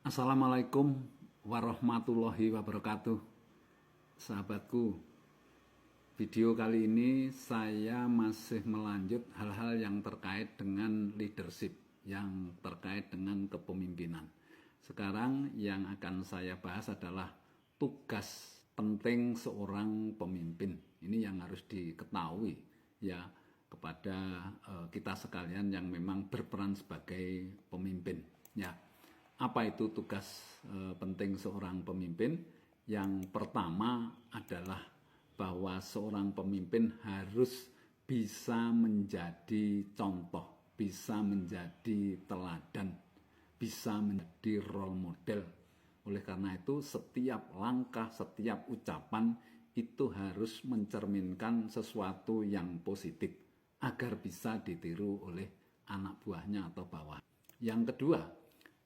Assalamualaikum warahmatullahi wabarakatuh. Sahabatku, video kali ini saya masih melanjut hal-hal yang terkait dengan leadership, yang terkait dengan kepemimpinan. Sekarang yang akan saya bahas adalah tugas penting seorang pemimpin. Ini yang harus diketahui ya kepada kita sekalian yang memang berperan sebagai pemimpin ya. Apa itu tugas penting seorang pemimpin? Yang pertama adalah bahwa seorang pemimpin harus bisa menjadi contoh, bisa menjadi teladan, bisa menjadi role model. Oleh karena itu setiap langkah, setiap ucapan itu harus mencerminkan sesuatu yang positif agar bisa ditiru oleh anak buahnya atau bawah. Yang kedua,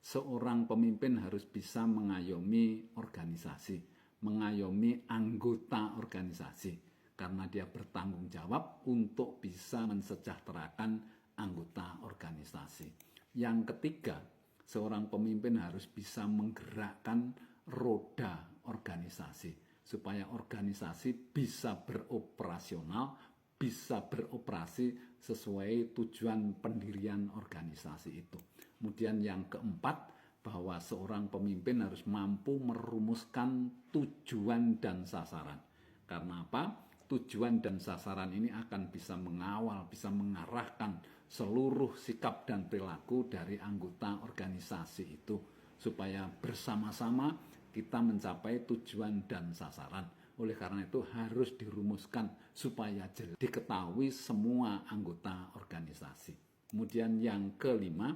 seorang pemimpin harus bisa mengayomi organisasi, mengayomi anggota organisasi, karena dia bertanggung jawab untuk bisa mensejahterakan anggota organisasi. Yang ketiga, seorang pemimpin harus bisa menggerakkan roda organisasi, supaya organisasi bisa beroperasional, bisa beroperasi sesuai tujuan pendirian organisasi itu. Kemudian yang keempat, bahwa seorang pemimpin harus mampu merumuskan tujuan dan sasaran. Karena apa? Tujuan dan sasaran ini akan bisa mengawal, bisa mengarahkan seluruh sikap dan perilaku dari anggota organisasi itu, supaya bersama-sama kita mencapai tujuan dan sasaran. Oleh karena itu harus dirumuskan supaya jelas diketahui semua anggota organisasi. Kemudian yang kelima,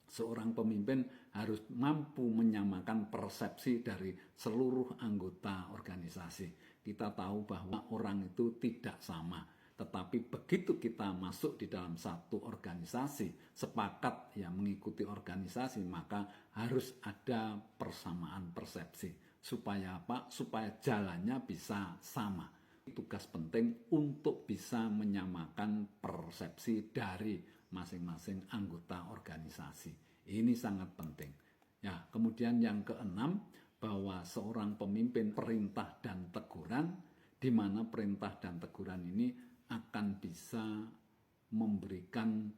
seorang pemimpin harus mampu menyamakan persepsi dari seluruh anggota organisasi. Kita tahu bahwa orang itu tidak sama, tetapi begitu kita masuk di dalam satu organisasi, sepakat ya mengikuti organisasi, maka harus ada persamaan persepsi. Supaya apa? Supaya jalannya bisa sama. Tugas penting untuk bisa menyamakan persepsi dari masing-masing anggota organisasi. Ini sangat penting. Ya, kemudian yang keenam, bahwa seorang pemimpin perintah dan teguran, di mana perintah dan teguran ini akan bisa memberikan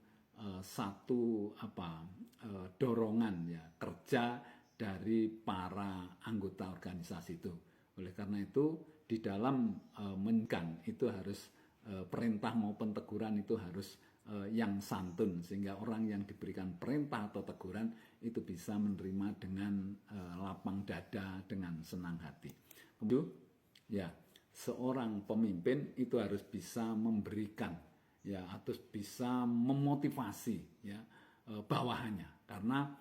satu dorongan ya kerja dari para anggota organisasi itu. Oleh karena itu di dalam menkan itu harus perintah maupun teguran itu harus yang santun, sehingga orang yang diberikan perintah atau teguran itu bisa menerima dengan lapang dada, dengan senang hati. Kemudian ya, seorang pemimpin itu harus bisa memberikan ya, atau bisa memotivasi ya bawahannya, karena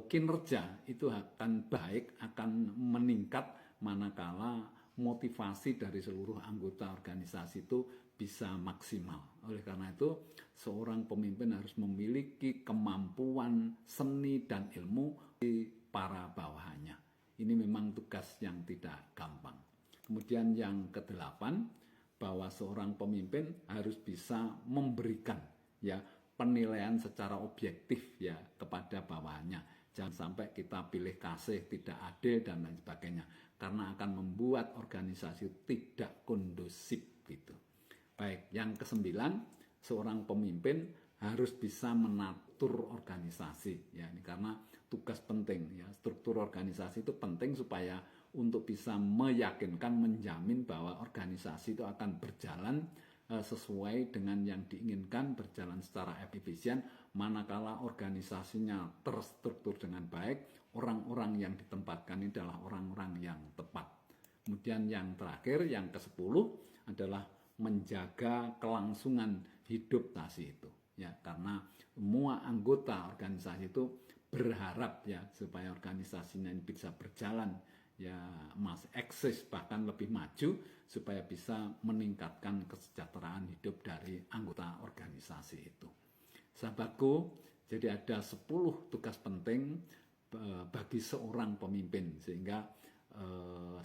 kinerja itu akan baik, akan meningkat manakala motivasi dari seluruh anggota organisasi itu bisa maksimal. Oleh karena itu, seorang pemimpin harus memiliki kemampuan seni dan ilmu di para bawahannya. Ini memang tugas yang tidak gampang. Kemudian yang kedelapan, bahwa seorang pemimpin harus bisa memberikan ya penilaian secara objektif ya kepada bawahannya. Jangan sampai kita pilih kasih, tidak adil dan lain sebagainya, karena akan membuat organisasi tidak kondusif gitu. Baik, yang kesembilan, seorang pemimpin harus bisa menatur organisasi ya, ini karena tugas penting ya. Struktur organisasi itu penting supaya untuk bisa meyakinkan, menjamin bahwa organisasi itu akan berjalan sesuai dengan yang diinginkan, berjalan secara efisien. Manakala organisasinya terstruktur dengan baik, orang-orang yang ditempatkan ini adalah orang-orang yang tepat. Kemudian yang terakhir, yang ke-10 adalah menjaga kelangsungan hidup organisasi itu ya, karena semua anggota organisasi itu berharap ya supaya organisasinya ini bisa berjalan ya, masih eksis bahkan lebih maju, supaya bisa meningkatkan kesejahteraan hidup dari anggota organisasi itu. Sahabatku, jadi ada 10 tugas penting bagi seorang pemimpin, sehingga 10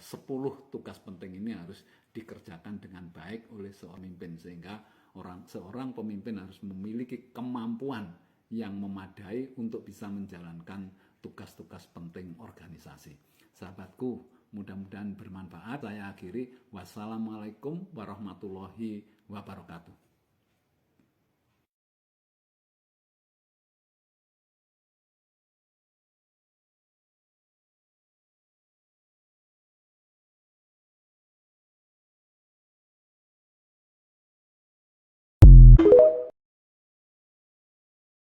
tugas penting ini harus dikerjakan dengan baik oleh seorang pemimpin, sehingga seorang pemimpin harus memiliki kemampuan yang memadai untuk bisa menjalankan tugas-tugas penting organisasi. Sahabatku, mudah-mudahan bermanfaat. Saya akhiri. Wassalamualaikum warahmatullahi wabarakatuh.